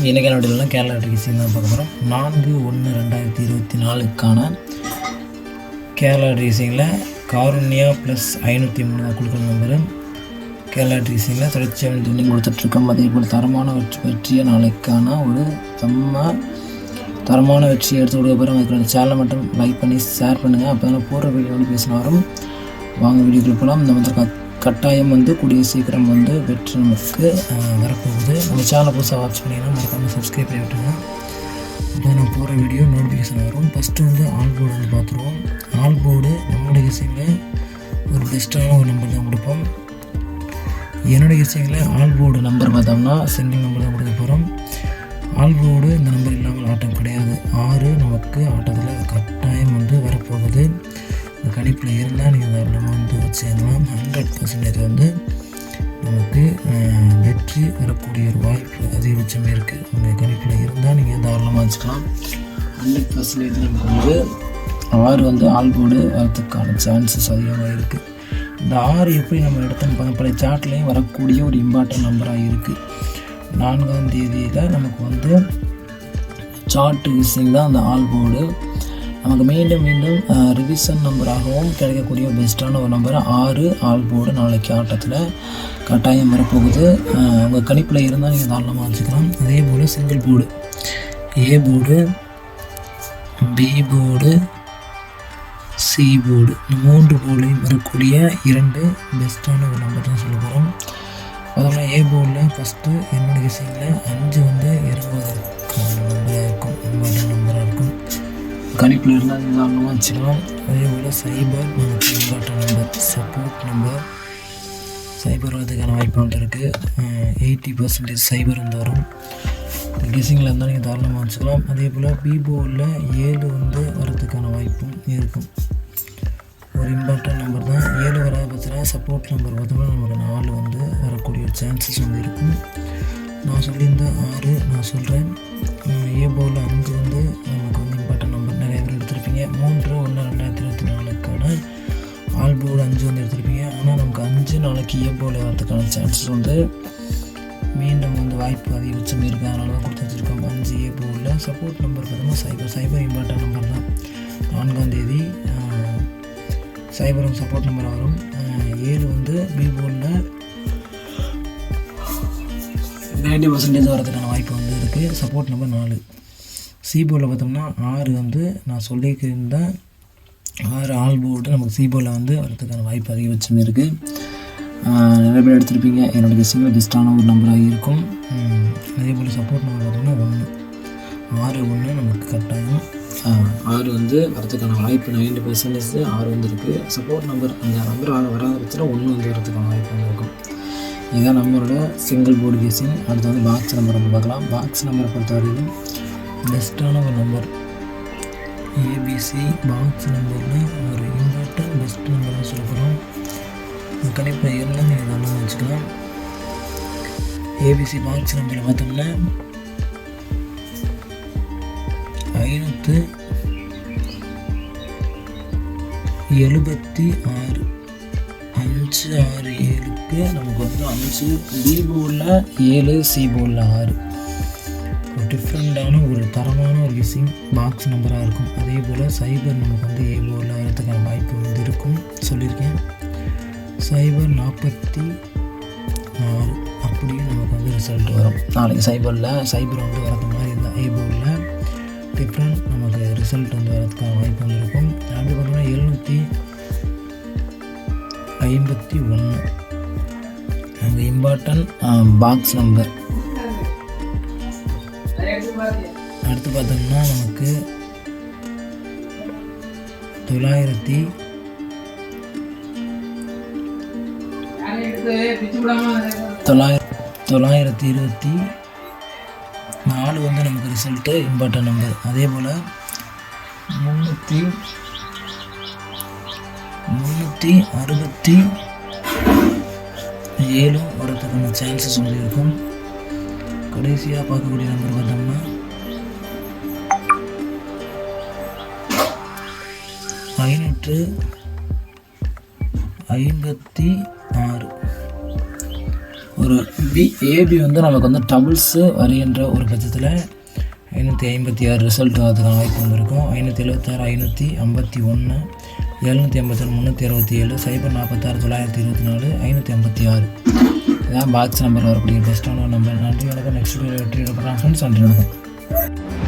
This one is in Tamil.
இன்றைக்கான வீடியோவில் கேரளா லாட்ரி கெஸ்ஸிங் தான் பார்க்க போகிறோம். 4/1/2024க்கான கேரளா லாட்ரி கெஸ்ஸிங்கில் காருண்யா ப்ளஸ் 503 குழுக்கள் நம்பரு கேரளா லாட்ரி கெஸ்ஸிங்கில் தொடர்ச்சியாக வின்னிங் கொடுத்துட்ருக்கோம். அதே போல் தரமான வெற்றியை நாளைக்கான ஒரு தரமான வெற்றியை எடுத்து கொடுக்க போகிறோம். அதுக்கான சேனலை மட்டும் லைக் பண்ணி ஷேர் பண்ணுங்கள். அப்போ தான் போடுற வீடியோ வந்து பேசினா வரும். வாங்க வீடியோக்குள்ள போகலாம். இந்த வந்து கட்டாயம் கூடிய சீக்கிரம் வெற்றி நமக்கு வரப்போகுது. நம்ம சேனலை புதுசாக வாட்ச் பண்ணிங்கன்னா மறக்காமல் சப்ஸ்கிரைப் பண்ணி விட்டுருங்க. அப்போ நான் போகிற வீடியோ நோட்டிஃபிகேஷன் வரும். ஃபஸ்ட்டு ஆல் போர்டு பார்த்துருவோம். ஆல் போர்டு நம்மளுடைய கெஸ்ஸிங்கில் ஒரு பெஸ்ட்டான ஒரு நம்பர் தான் கொடுப்போம். என்னுடைய கெஸ்ஸிங்கில் ஆல் போர்டு நம்பர் பார்த்தோம்னா சிங்கிள் நம்பர் தான் கொடுக்க போகிறோம். ஆல் போர்டு இந்த நம்பர் இல்லாமல் ஆட்டம் கிடையாது. 6 நமக்கு ஆட்டத்தில் கட்டாயம் வரப்போகுது. இந்த கணிப்பில் இருந்தால் நீங்கள் தாராளமாக வச்சுக்கலாம். 100% நமக்கு வெற்றி வரக்கூடிய ஒரு வாய்ப்பு அதிகபட்சமே இருக்குது. உங்கள் கணிப்பில் இருந்தால் நீங்கள் தாராளமாக வச்சுக்கலாம். 100% நமக்கு 6 ஆல் போர்டு வரதுக்கான சான்சஸ் அதிகமாக இருக்குது. இந்த 6 எப்படி நம்ம எடுத்தோம்னு பல சார்ட்லேயும் வரக்கூடிய ஒரு இம்பார்ட்டன்ட் நம்பராக இருக்குது. 4ஆம் தேதியில் நமக்கு சார்ட் கெஸ்ஸிங் தான் அந்த ஆல் போர்டு. நமக்கு மீண்டும் ரிவிஷன் நம்பராகவும் கிடைக்கக்கூடிய பெஸ்ட்டான ஒரு நம்பர் 6 ஆல் போர்டு நாளைக்கு ஆட்டத்தில் கட்டாயம் வரப்போகுது. உங்கள் கணிப்பில் இருந்தால் நீங்கள் தாராளமாக வச்சுக்கலாம். அதே போல் single board, A board, B board, C board, இந்த 3 போர்டுலையும் வரக்கூடிய 2 பெஸ்ட்டான ஒரு நம்பர் தான் சொல்ல போகிறோம். அதனால் ஏ போர்டில் ஃபஸ்ட்டு என்னோடய கெஸ்ஸிங்கில் 5 இறங்குவதற்கான நம்பராக இருக்கும். நம்பராக இருக்கும். கணிப்பில் இருந்தால் நீங்கள் வச்சுக்கலாம். அதே போல் சைபர் நமக்கு இம்பார்ட்டன்ட் நம்பர், சப்போர்ட் நம்பர். சைபர் வரதுக்கான வாய்ப்பு இருக்குது. 80% சைபர் வரும். கெஸ்ஸிங்கில் இருந்தால் நீங்கள் தாராளமாக வச்சுக்கலாம். அதே போல் பி போர்டில் 7 வரதுக்கான வாய்ப்பும் இருக்கும். ஒரு இம்பார்ட்டன்ட் நம்பர் தான். 7 வர பட்சத்தில் சப்போர்ட் நம்பர் பார்த்தோம்னா நமக்கு 4 வரக்கூடிய சான்சஸ் இருக்கும். நான் சொல்லியிருந்த 6 நான் சொல்கிறேன். ஏ போர்டில் 5 நமக்கு இம்பார்ட்டன்ட் நம்பர் நிறைய பேர் எடுத்திருப்பீங்க. 3/1/2024க்கான ஆல் போர்டு 5 எடுத்திருப்பீங்க. ஆனால் நமக்கு 5 நாளைக்கு ஏ போர்டில் வரதுக்கான சான்சஸ் மீண்டும் வாய்ப்பு அதிகபட்சம் இருக்குது. அதனால தான் கொடுத்து வச்சுருக்கோம். 5 ஏ போர்டில் சப்போர்ட் நம்பர் பார்த்தோம்னா சைபர் இம்பார்ட்டன்ட் நம்பர் தான். 4ஆம் தேதி சைபரும் சப்போர்ட் நம்பர் வரும். 7 பி போர்டில் 90% வரதுக்கான வாய்ப்பு இருக்குது. Support number 4. சி போர்டில் பார்த்தோம்னா 6 நான் சொல்லியிருந்தேன். 6 ஆல் போர்டு நமக்கு சி போர்டில் வரதுக்கான வாய்ப்பு அதிகபட்சம் இருக்குது. நிறைய பேர் எடுத்திருப்பீங்க. என்னோடய கெஸ்ஸிங்கில் பெஸ்ட்டான ஒரு நம்பராக இருக்கும். அதே போல் சப்போர்ட் நம்பர் பார்த்தோம்னா 1 6 நமக்கு கட்டாயம் 6 வரதுக்கான வாய்ப்பு 90% 6 இருக்குது. சப்போர்ட் நம்பர் அந்த நம்பர் வராத பட்சத்தில் 1 வரதுக்கான வாய்ப்பு இருக்கும். இதுதான் நம்மளோட சிங்கிள் போர்டு கெஸ்ஸிங். அடுத்து பாக்ஸ் நம்பர் பார்க்கலாம். பாக்ஸ் நம்பரை பொறுத்தவரைக்கும் பெஸ்ட்டான ஒரு நம்பர் ஏபிசி. பாக்ஸ் நம்பரில் ஒரு இம்பார்ட்டன்ட் பெஸ்ட் நம்பராக சொல்ல போகிறோம். கணிப்பில் இருந்தால் நீங்கள் நல்லா வச்சுக்கலாம். ஏபிசி பாக்ஸ் நம்பரில் பார்த்தோம்னா 576 567க்கு நமக்கு 5 பி போர்டில் 7 சி போர்டில் 6 ஒரு டிஃப்ரெண்ட்டான ஒரு தரமான ஒரு கெஸ்ஸிங் பாக்ஸ் நம்பராக இருக்கும். அதே போல் சைபர் நமக்கு ஏ போர்டில் வரதுக்கான வாய்ப்பு இருக்கும் சொல்லியிருக்கேன். சைபர் 44 அப்படியும் நமக்கு ரிசல்ட் வரும். நாளைக்கு சைபர் வரது மாதிரி இருந்தால் ஏ போர்டில் டிஃப்ரெண்ட் நமக்கு ரிசல்ட் வரதுக்கான வாய்ப்பு இருக்கும். அப்படி பார்த்தோம்னா 751 நமக்கு இம்பார்ட்டன்ட் பாக்ஸ் நம்பர். அடுத்து பார்த்தோம்னா நமக்கு 924 நமக்கு ரிசல்ட்டு இம்பார்ட்டன்ட் நம்பர். அதே போல் 367 வரதுக்கான சான்சஸ் இருக்கும். கடைசியாக பார்க்கக்கூடிய நம்பர் பார்த்தோம்னா 556 ஒரு ஏபி வந்து நமக்கு வந்து டபுள்ஸு வருகின்ற ஒரு பட்சத்தில் 556 ரிசல்ட் அதுக்கான வாய்ப்பு வந்திருக்கும். 576, 551, 781, 367, 046, 924, 556 இதான் பாக்ஸ் நம்பர் வரக்கூடிய பெஸ்ட்டான நம்பர். நன்றி வணக்கம். நெக்ஸ்ட் வீடியோ வெற்றி எடுக்கிறேன் ஃப்ரெண்ட்ஸ். நன்றி வணக்கம்.